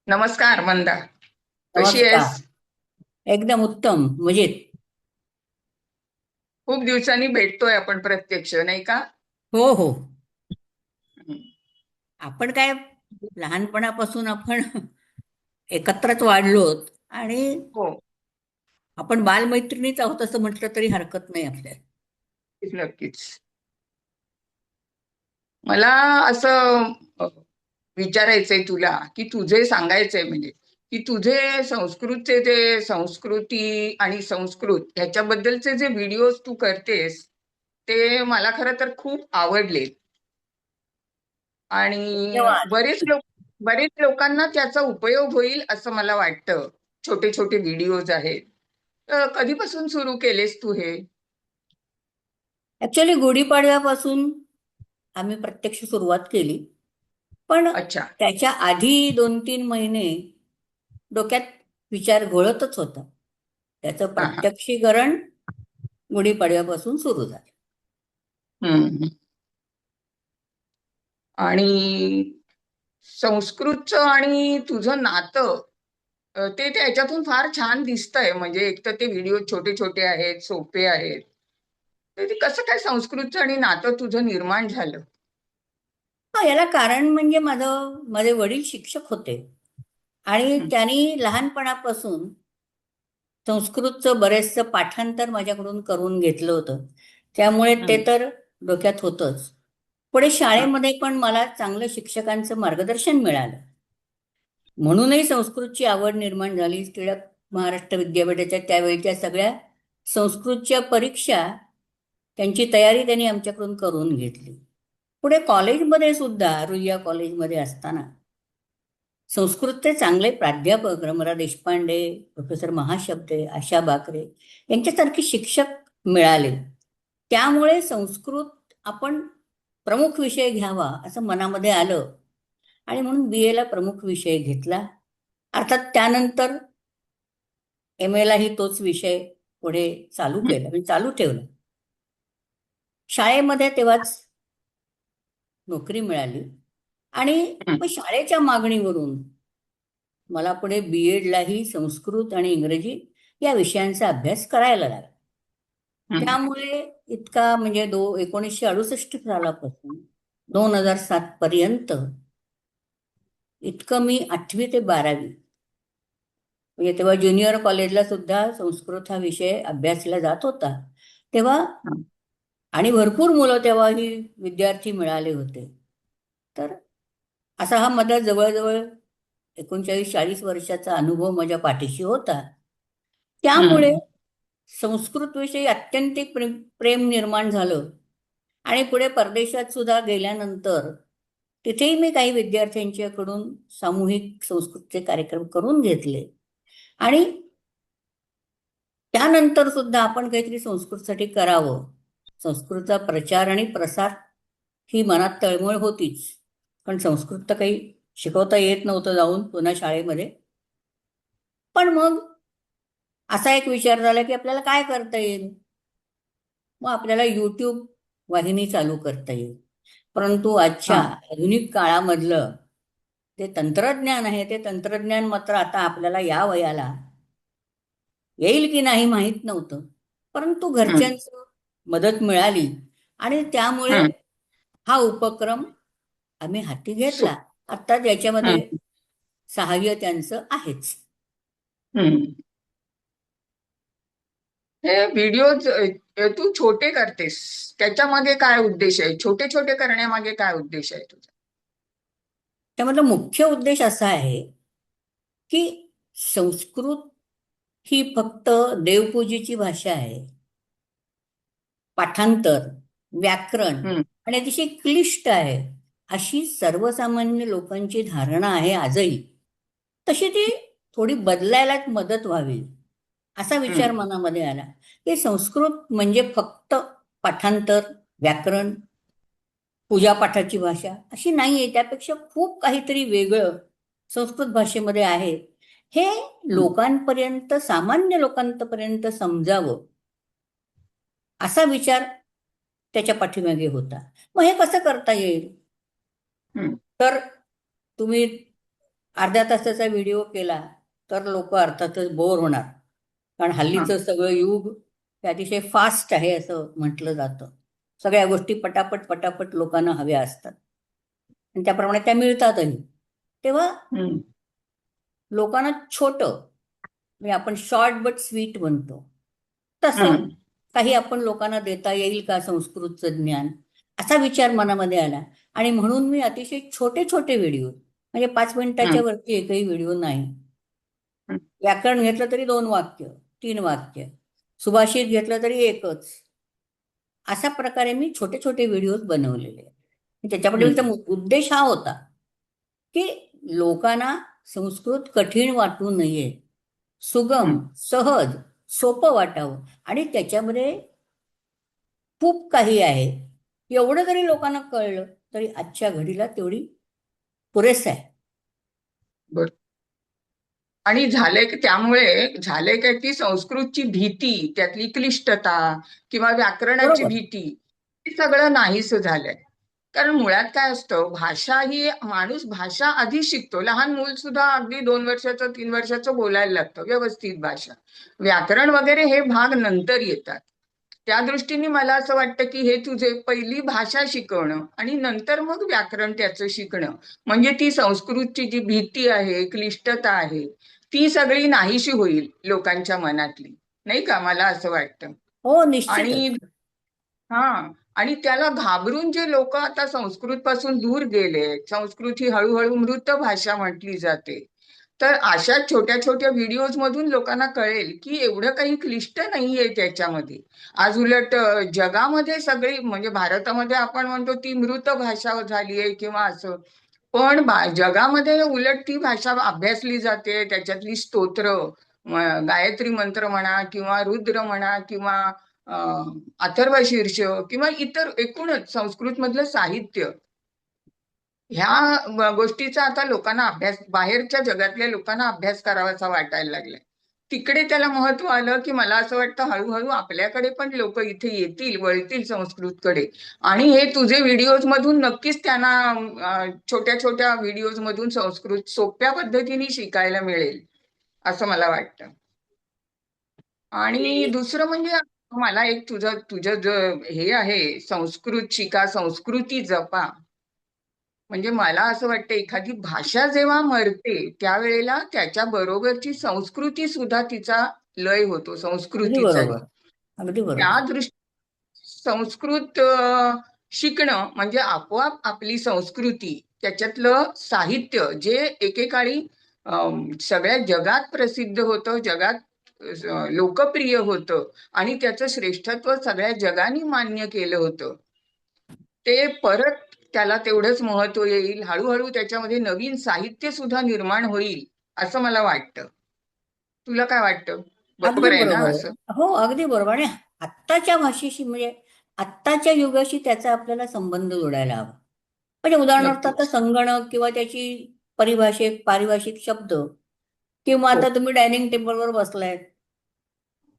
नमस्कार मंदा. कशी नमस्कार. आहेस? एकदम उत्तम मजेत. खूप दिवसांनी भेटतोय आपण प्रत्यक्ष, नाही का? हो हो. हं. आपण काय लहानपणापासून आपण एकत्रच वाढलोत आणि हो, आपण बालमैत्रिणीच आहोत असं म्हटलं तरी हरकत नाही आपल्याला. नक्कीच नक्कीच. मला असं विचारायचंय तुला, की तुझे सांगायचंय म्हणजे की तुझे संस्कृतचे जे संस्कृती आणि संस्कृत ह्याच्याबद्दलचे जे व्हिडिओज तू करतेस ते मला खरं तर खूप आवडले. आणि धन्यवाद. बरेच लोकांना त्याचा उपयोग होईल असं मला वाटतं. छोटे छोटे व्हिडिओज आहेत. तर कधीपासून सुरू केलेस तू हे? ऍक्च्युली गुढीपाडव्यापासून आम्ही प्रत्यक्ष सुरुवात केली, पण अच्छा. त्याच्या आधी 2-3 महिने डोक्यात विचार घोळतच होता. त्याचं हा हा. प्रत्यक्षीकरण गुढीपाडव्यापासून सुरू झालं. हम्म. आणि संस्कृतचं आणि तुझं नातं ते त्याच्यातून फार छान दिसतंय. म्हणजे एक तर ते व्हिडिओ छोटे छोटे आहेत, सोपे आहेत. तर ते कसं काय संस्कृतचं आणि नातं तुझं निर्माण झालं? हा, याला कारण म्हणजे माझे वडील शिक्षक होते आणि हं, त्यांनी लहानपणापासून संस्कृतचं बरेचसं पाठांतर माझ्याकडून करून घेतलं होतं. त्यामुळे ते हं, तर डोक्यात होतंच. पुढे हां, शाळेमध्ये पण मला चांगलं शिक्षकांचं मार्गदर्शन मिळालं. म्हणूनही संस्कृतची आवड निर्माण झाली. टिळक महाराष्ट्र विद्यापीठाच्या त्यावेळच्या सगळ्या संस्कृतच्या परीक्षा, त्यांची तयारी त्यांनी आमच्याकडून करून घेतली. पुढे कॉलेजमध्ये सुद्धा, रुईया कॉलेजमध्ये असताना संस्कृतचे चांगले प्राध्यापक रमरा देशपांडे, प्रोफेसर महाशब्दे, आशा बाकरे यांच्यासारखे शिक्षक मिळाले. त्यामुळे संस्कृत आपण प्रमुख विषय घ्यावा असं मनामध्ये आलं आणि म्हणून BA ला प्रमुख विषय घेतला. अर्थात त्यानंतर MA लाही तोच विषय पुढे चालू हं, केला, म्हणजे चालू ठेवला. शाळेमध्ये तेव्हाच नोकरी मिळाली आणि हं, मग शाळेच्या मागणीवरून मला पुढे BEdलाही संस्कृत आणि इंग्रजी या विषयांचा अभ्यास करायला लागला. हं, त्यामुळे इतका म्हणजे 1968 सालापासून 2007 पर्यंत इतकं मी 8वी ते 12वी, म्हणजे तेव्हा ज्युनियर कॉलेजला सुद्धा संस्कृत हा विषय अभ्यासला जात होता तेव्हा. हं, आणि भरपूर मुलं तेव्हाही विद्यार्थी मिळाले होते. तर असा हा माझा जवळजवळ 39-40 वर्षाचा अनुभव माझ्या पाठीशी होता. त्यामुळे हं, संस्कृतविषयी अत्यंतिक प्रेम निर्माण झालं. आणि पुढे परदेशात सुद्धा गेल्यानंतर तिथेही मी काही विद्यार्थ्यांच्याकडून सामूहिक संस्कृतचे कार्यक्रम करून घेतले. आणि त्यानंतर सुद्धा आपण काहीतरी संस्कृतसाठी करावं. संस्कृतचा प्रचार आणि प्रसार ही मनात तळमळ होतीच. पण संस्कृत तर काही शिकवता येत नव्हतं जाऊन पुन्हा शाळेमध्ये. पण मग असा एक विचार झाला की आपल्याला काय करता येईल. मग आपल्याला YouTube वाहिनी चालू करता येईल. परंतु आजच्या हां, आधुनिक काळामधलं ते तंत्रज्ञान आहे, ते तंत्रज्ञान मात्र आता आपल्याला या वयाला येईल की नाही माहीत नव्हतं. परंतु हं, घरच्यांची मदत मिळाली आणि त्यामुळे हं. हा उपक्रम आम्ही हाती सो घेतला. आता हं, त्याच्यामध्ये सहाय्य त्यांचं आहेच. हं. हे व्हिडिओज तू छोटे करतेस, त्याच्यामागे काय उद्देश आहे? छोटे छोटे करण्यामागे काय उद्देश आहे तुझा? त्यामधला मुख्य उद्देश असा आहे की संस्कृत ही फक्त देवपूजेची भाषा आहे. पाठांतर, व्याकरण हं, आणि अतिशय क्लिष्ट आहे अशी सर्वसामान्य लोकांची धारणा आहे आजही. तशी ती थोडी बदलायला मदत व्हावी असा विचार हं, मनामध्ये आला. की संस्कृत म्हणजे फक्त पाठांतर, व्याकरण, पूजापाठाची भाषा अशी नाहीये. त्यापेक्षा खूप काहीतरी वेगळं संस्कृत भाषेमध्ये आहे. हे हं, लोकांपर्यंत, सामान्य लोकांपर्यंत समजावं असा विचार त्याच्या पाठीमागे होता. मग हे कसं करता येईल? हं, तर तुम्ही अर्ध्या तासाचा व्हिडिओ केला तर लोक अर्थातच बोर होणार. कारण हं, हल्लीचं सगळं युग हे अतिशय फास्ट आहे असं म्हटलं जातं. सगळ्या गोष्टी पटापट पटापट लोकांना हव्या असतात आणि त्याप्रमाणे त्या मिळतातही. तेव्हा हं, लोकांना छोटं, म्हणजे आपण शॉर्ट बट स्वीट म्हणतो तसं हं, काही आपण लोकांना देता येईल का संस्कृतचं ज्ञान, असा विचार मनामध्ये आला. आणि म्हणून मी अतिशय छोटे छोटे व्हिडिओ, म्हणजे 5 मिनिटाच्या हं, वरती एकही व्हिडिओ नाही. हं, व्याकरण घेतलं तरी 2 वाक्य, 3 वाक्य, सुभाषित घेतलं तरी एकच, अशा प्रकारे मी छोटे छोटे व्हिडिओज बनवलेले आहेत. त्याच्यापाठीचा हं, उद्देश हा होता की लोकांना संस्कृत कठीण वाटू नये, सुगम, हं. सहज, सोपं वाटावं. आणि त्याच्यामध्ये खूप काही आहे, एवढं जरी लोकांना कळलं तरी आजच्या घडीला तेवढी पुरेसं आहे. बरं. आणि झालंय की त्यामुळे झालंय काय की संस्कृतची भीती, त्यातली क्लिष्टता किंवा व्याकरणाची बरोबर. भीती, हे सगळं नाहीसं झालंय. कारण मुळात काय असतं, भाषा ही माणूस भाषा आधी शिकतो. लहान मूल सुद्धा अगदी 2 वर्षाचं 3 वर्षाचं बोलायला लागतं व्यवस्थित भाषा. व्याकरण वगैरे हे भाग नंतर येतात. त्या दृष्टीने मला असं वाटतं की हे तुझे पहिली भाषा शिकवणं आणि नंतर मग व्याकरण त्याचं शिकणं, म्हणजे ती संस्कृतची जी भीती आहे, क्लिष्टता आहे, ती सगळी नाहीशी होईल लोकांच्या मनातली. नाही का, मला असं वाटतं. हो, आणि निश्चितच. हा, आणि त्याला घाबरून जे लोक आता संस्कृत पासून दूर गेले, संस्कृत ही हळूहळू मृत भाषा म्हटली जाते, तर अशा छोट्या छोट्या व्हिडिओज मधून लोकांना कळेल की एवढं काही क्लिष्ट नाहीये त्याच्यामध्ये. आज उलट जगामध्ये सगळी, म्हणजे भारतामध्ये आपण म्हणतो ती मृत भाषा झाली आहे किंवा असं, पण जगामध्ये उलट ती भाषा अभ्यासली जाते. त्याच्यातली स्तोत्र, गायत्री मंत्र म्हणा किंवा रुद्र म्हणा किंवा अथर्वशीर्ष किंवा इतर एकूणच संस्कृत मधलं साहित्य, ह्या गोष्टीचा आता लोकांना अभ्यास, बाहेरच्या जगातल्या लोकांना अभ्यास करावासा वाटायला लागलाय. तिकडे त्याला महत्व आलं की मला असं वाटतं हळूहळू आपल्याकडे पण लोक इथे येतील, वळतील संस्कृतकडे. आणि हे तुझे व्हिडिओज मधून नक्कीच त्यांना छोट्या छोट्या व्हिडिओज मधून संस्कृत सोप्या पद्धतीने शिकायला मिळेल असं मला वाटतं. आणि दुसरं म्हणजे मला एक तुझं तुझं हे आहे, संस्कृत शिका संस्कृती जपा. म्हणजे मला असं वाटतं एखादी भाषा जेव्हा मरते त्यावेळेला त्याच्या बरोबरची संस्कृती सुद्धा तिचा लय होतो, अगदी संस्कृतीचाही. बरोबर. अगदी त्या बरोबर. दृष्टी संस्कृत शिकणं म्हणजे आपोआप आपली संस्कृती, त्याच्यातलं साहित्य जे एकेकाळी सगळ्या जगात प्रसिद्ध होतं, जगात लोकप्रिय होतं आणि त्याचं श्रेष्ठत्व सगळ्या जगाने मान्य केलं होतं, ते परत त्याला तेवढंच महत्व येईल. हळूहळू त्याच्यामध्ये नवीन साहित्य सुद्धा निर्माण होईल असं मला वाटतं. तुला काय वाटतं? अगदी बरोबर आहे ना बरोबर आहे. असं? हो, अगदी बरोबर. आणि आत्ताच्या भाषेशी, म्हणजे आत्ताच्या युगाशी त्याचा आपल्याला संबंध जोडायला हवा. म्हणजे उदाहरणार्थ आता नक्कीच. संगणक किंवा त्याची पारिभाषिक शब्द, किंवा हो, आता तुम्ही डायनिंग टेबलवर बसलायत,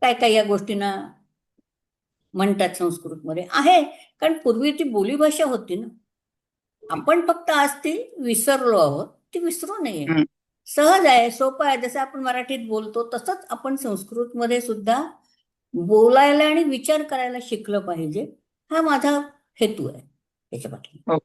काय काय या गोष्टींना म्हणतात संस्कृतमध्ये आहे. कारण पूर्वी ती बोलीभाषा होती ना. आपण फक्त आज ती विसरलो आहोत. ती विसरू नये. हं. सहज आहे, सोपं आहे. जसं आपण मराठीत बोलतो तसंच आपण संस्कृतमध्ये सुद्धा बोलायला आणि विचार करायला शिकलं पाहिजे. हा माझा हेतू आहे त्याच्या पाठी. हो.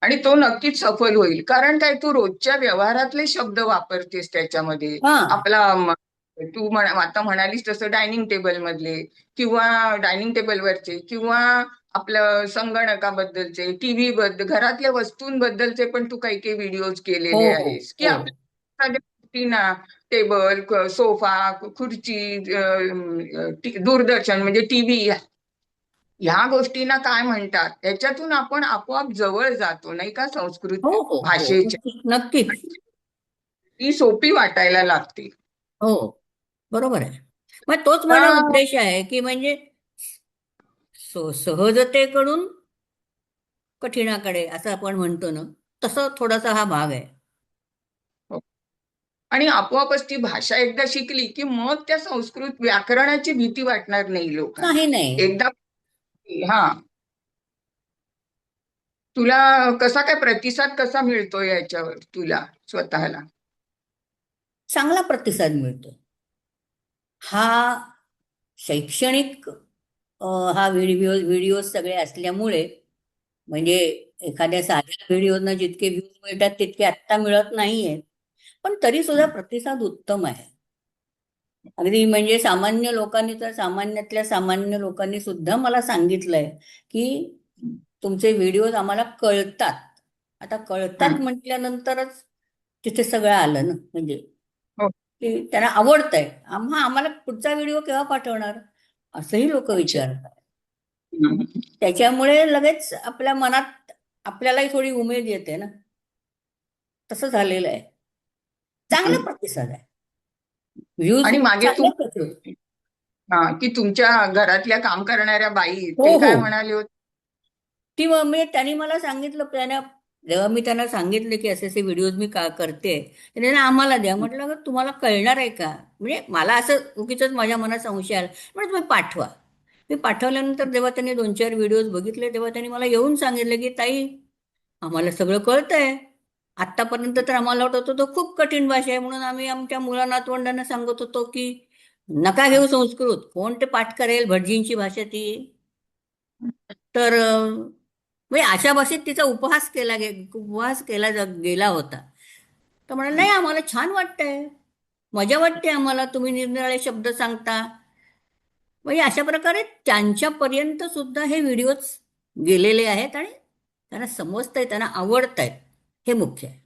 आणि तो नक्कीच सफल होईल. कारण काय, तू रोजच्या व्यवहारातले शब्द वापरतेस त्याच्यामध्ये. हा. आपला तू आता म्हणालीस तसं डायनिंग टेबल मधले किंवा डायनिंग टेबलवरचे किंवा आपलं संगणकाबद्दलचे, टीव्ही बद्दल, घरातल्या वस्तूंबद्दलचे पण तू काही काही व्हिडिओज हो, केलेले हो, आहेस की हो. आपल्या साध्या गोष्टींना, टेबल, सोफा, खुर्ची, दूरदर्शन म्हणजे टीव्ही, ह्या गोष्टींना काय म्हणतात त्याच्यातून आपण आपोआप जवळ जातो नाही का हो, संस्कृत हो, हो. भाषेच्या. नक्कीच, नक्कीच. ती सोपी वाटायला लागते. हो, बरोबर आहे. मग तोच माझा आता उद्देश आहे की म्हणजे सहजतेकडून कठीणाकडे, असं आपण म्हणतो ना, तसं थोडासा हा भाग आहे. आणि आपोआपच ती भाषा एकदा शिकली की मग त्या संस्कृत व्याकरणाची भीती वाटणार नाही लोकांना. नाही, नाही. एकदा, हा, तुला कसा काय प्रतिसाद कसा मिळतोय याच्यावर तुला स्वतःला? चांगला प्रतिसाद मिळतो. हा शैक्षणिक हा व्हिडिओ सगळे असल्यामुळे, म्हणजे एखाद्या साध्या व्हिडिओना जितके व्ह्यूज मिळतात तितके आत्ता मिळत नाहीये, पण तरी सुद्धा प्रतिसाद उत्तम आहे. अगदी म्हणजे सामान्य लोकांनी तर सामान्यातल्या सामान्य लोकांनी सुद्धा मला सांगितलंय की तुमचे व्हिडिओज आम्हाला कळतात. आता कळतात हं. म्हटल्यानंतरच तिथे सगळं आलं ना, म्हणजे हो. की त्यांना आवडतंय. आम्हाला पुढचा व्हिडिओ केव्हा पाठवणार असंही लोक अच्छा. विचारतात. हं. त्याच्यामुळे लगेच आपल्या मनात आपल्यालाही थोडी उमेद येते ना. तसं झालेलं आहे. चांगला हं. प्रतिसाद आहे. व्ह्यूज आणि मागे चांगले होते. की तुमच्या घरातल्या काम करणाऱ्या बाई हो ते हो. काय म्हणाले होते? ती मी त्यांनी मला सांगितलं, जेव्हा मी त्यांना सांगितलं की असे असे व्हिडिओज मी का करते, त्याने ना आम्हाला द्या. म्हटलं अगं तुम्हाला कळणार आहे का? म्हणजे मला असं उगीचच माझ्या मनात संशय आला. म्हणजे तुम्ही पाठवा. मी पाठवल्यानंतर जेव्हा त्यांनी 2-4 व्हिडिओज बघितले तेव्हा त्यांनी मला येऊन सांगितलं की ताई, आम्हाला सगळं कळतंय. आत्तापर्यंत तर आम्हाला वाटत होतं खूप कठीण भाषा आहे, म्हणून आम्ही आमच्या मुला नातवंडांना सांगत होतो की नका घेऊ संस्कृत, कोण ते पाठ करेल, भटजींची भाषा ती. तर म्हणजे अशा भाषेत तिचा उपहास केला गेला होता. तर म्हणाले नाही, आम्हाला छान वाटतंय, मजा वाटते आम्हाला, तुम्ही निरनिराळे शब्द सांगता. म्हणजे अशा प्रकारे त्यांच्यापर्यंत सुद्धा हे व्हिडिओज गेलेले आहेत आणि त्यांना समजतायत, त्यांना आवडतायत. हे मुख्य आहे.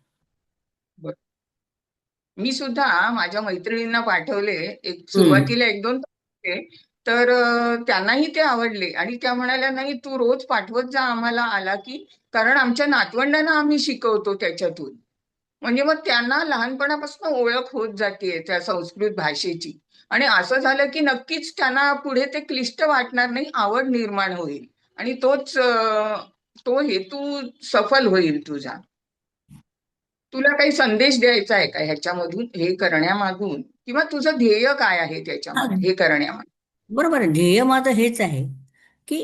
मी सुद्धा माझ्या मैत्रिणींना पाठवले. हम्म. सुरुवातीला 1-2 पाठवले. तर त्यांनाही ते आवडले आणि त्या म्हणाल्या, नाही तू रोज पाठवत जा आम्हाला आला की, कारण आमच्या नातवंडांना आम्ही शिकवतो त्याच्यातून. म्हणजे मग त्यांना लहानपणापासून ओळख होत जाते त्या संस्कृत भाषेची. आणि असं झालं की नक्कीच त्यांना पुढे ते क्लिष्ट वाटणार नाही, आवड निर्माण होईल आणि तो हेतू सफल होईल तुझा. तुला काही संदेश द्यायचा आहे का ह्याच्यामधून, हे करण्यामागून, किंवा तुझं ध्येय काय आहे हा, त्याच्यामध्ये, हे करण्यामागे? बरोबर आहे. ध्येय माझं हेच आहे की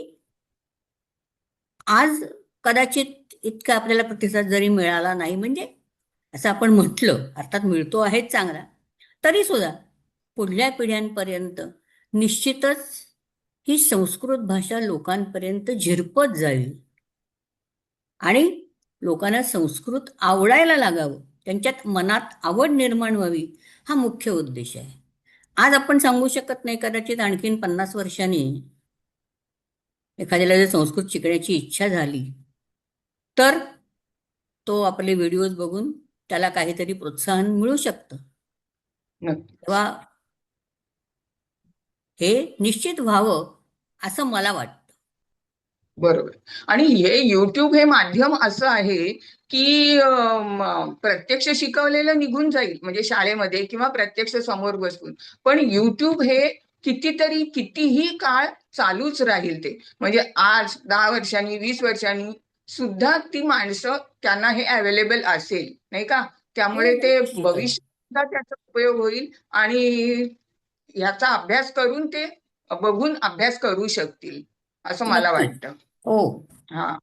आज कदाचित इतका आपल्याला प्रतिसाद जरी मिळाला नाही, म्हणजे असं आपण म्हटलं, अर्थात मिळतो आहेच चांगला, तरी सुद्धा पुढल्या पिढ्यांपर्यंत निश्चितच ही संस्कृत भाषा लोकांपर्यंत झिरपत जावी आणि लोकांना संस्कृत आवडायला लागावं, त्यांच्यात मनात आवड निर्माण व्हावी, हा मुख्य उद्देश आहे. आज आपण सांगू शकत नाही, कदाचित आणखीन 50 वर्षांनी एखाद्याला जर संस्कृत शिकण्याची इच्छा झाली तर तो आपले व्हिडिओज बघून त्याला काहीतरी प्रोत्साहन मिळू शकतं. नक्की. तेव्हा हे निश्चित व्हावं असं मला वाटतं. बरोबर. आणि हे युट्यूब हे माध्यम असं आहे की प्रत्यक्ष शिकवलेलं निघून जाईल म्हणजे शाळेमध्ये किंवा प्रत्यक्ष समोर बसून, पण युट्यूब हे कितीही काळ चालूच राहील. ते म्हणजे आज 10 वर्षांनी 20 वर्षांनी सुद्धा ती माणसं त्यांना हे अवेलेबल असेल, नाही का? हो त्यामुळे हो, ते निश्चितच. भविष्यात सुद्धा त्याचा उपयोग होईल आणि ह्याचा अभ्यास करून ते बघून अभ्यास करू शकतील असं मला नक्कीच. वाटतं. हो. हा.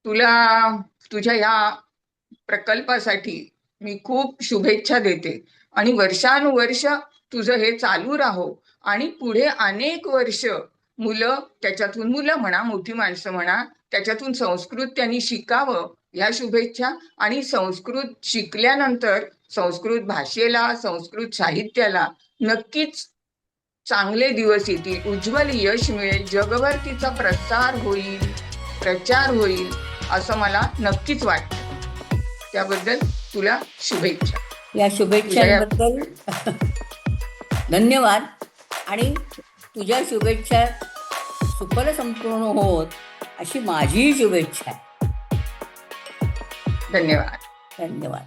तुला तुझ्या या प्रकल्पासाठी मी खूप शुभेच्छा देते आणि वर्षानुवर्ष तुझं हे चालू राहो आणि पुढे अनेक वर्ष मुलं म्हणा, मोठी माणसं म्हणा, त्याच्यातून संस्कृत त्यांनी शिकावं ह्या शुभेच्छा. आणि संस्कृत शिकल्यानंतर संस्कृत भाषेला, संस्कृत साहित्याला नक्कीच चांगले दिवस येतील, उज्ज्वल यश मिळेल, जगभर तिचा प्रसार होईल, प्रचार होईल असं मला नक्कीच वाटतं. त्याबद्दल तुला शुभेच्छा. या तुझ्या या शुभेच्छांबद्दल धन्यवाद. आणि तुझ्या शुभेच्छा सुफल संपूर्ण होत अशी माझीही शुभेच्छा आहे. धन्यवाद. धन्यवाद.